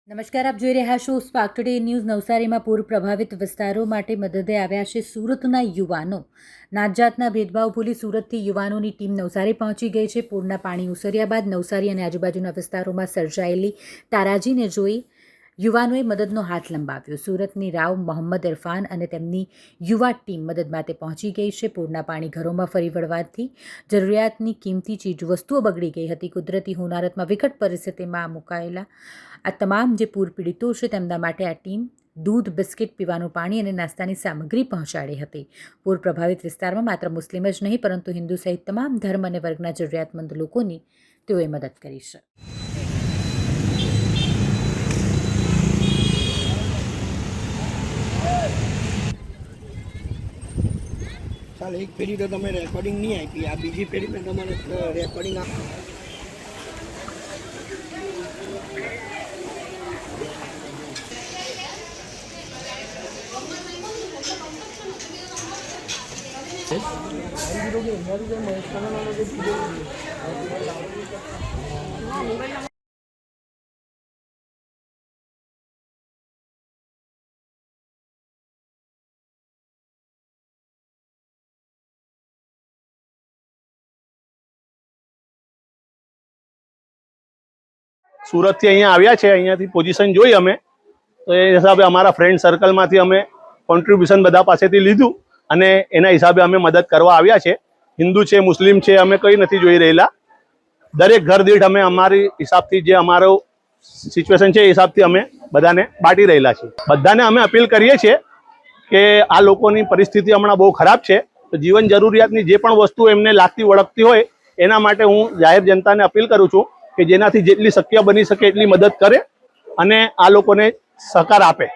નમસ્કાર, આપ જોઈ રહ્યા છો સ્પાર્ક ટુડે ન્યૂઝ। નવસારીમાં પૂર પ્રભાવિત વિસ્તારો માટે મદદે આવ્યા છે સુરતના યુવાનો। નાતજાતના ભેદભાવ ભૂલી સુરતથી યુવાનોની ટીમ નવસારી પહોંચી ગઈ છે। પૂરના પાણી ઓસર્યા બાદ નવસારી અને આજુબાજુના વિસ્તારોમાં સર્જાયેલી તારાજીને જોઈ યુવાનોએ મદદનો હાથ લંબાવ્યો। સુરતની રાવ મોહમ્મદ ઇરફાન અને તેમની યુવા ટીમ મદદ માટે પહોંચી ગઈ છે। પૂરના પાણી ઘરોમાં ફરી વળવાથી જરૂરિયાતની કિંમતી ચીજવસ્તુઓ બગડી ગઈ હતી। કુદરતી હોનારતમાં વિકટ પરિસ્થિતિમાં મુકાયેલા આ તમામ જે પૂર પીડિતો છે તેમના માટે આ ટીમ દૂધ, બિસ્કિટ, પીવાનું પાણી અને નાસ્તાની સામગ્રી પહોંચાડી હતી। પૂર પ્રભાવિત વિસ્તારમાં માત્ર મુસ્લિમ જ નહીં પરંતુ હિન્દુ સહિત તમામ ધર્મ અને વર્ગના જરૂરિયાતમંદ લોકોની તેઓએ મદદ કરી છે। ચાલ એક પેઢી તો તમે રેકોર્ડિંગ નહીં આપી, આ બીજી પેઢી પર તમારે રેકોર્ડિંગ આપ। સુરતથી અહીંયા આવ્યા છે। અહીંયાથી પોઝિશન જોઈ અમે તો એ હિસાબે અમારા ફ્રેન્ડ સર્કલમાંથી અમે કોન્ટ્રીબ્યુશન બધા પાસેથી લીધું અને એના હિસાબે અમે મદદ કરવા આવ્યા છે। હિન્દુ છે, મુસ્લિમ છે, અમે કંઈ નથી જોઈ રહેલા। દરેક ઘર દીઠ અમે અમારી હિસાબથી જે અમારો સિચ્યુએશન છે એ હિસાબથી અમે બધાને બાંટી રહેલા છીએ। બધાને અમે અપીલ કરીએ છીએ કે આ લોકોની પરિસ્થિતિ હમણાં બહુ ખરાબ છે, તો જીવન જરૂરિયાતની જે પણ વસ્તુ એમને લાગતી વળગતી હોય એના માટે હું જાહેર જનતાને અપીલ કરું છું કે જેનાથી જેટલી શક્ય બની શકે એટલી મદદ કરે અને આ લોકોને સહકાર આપે।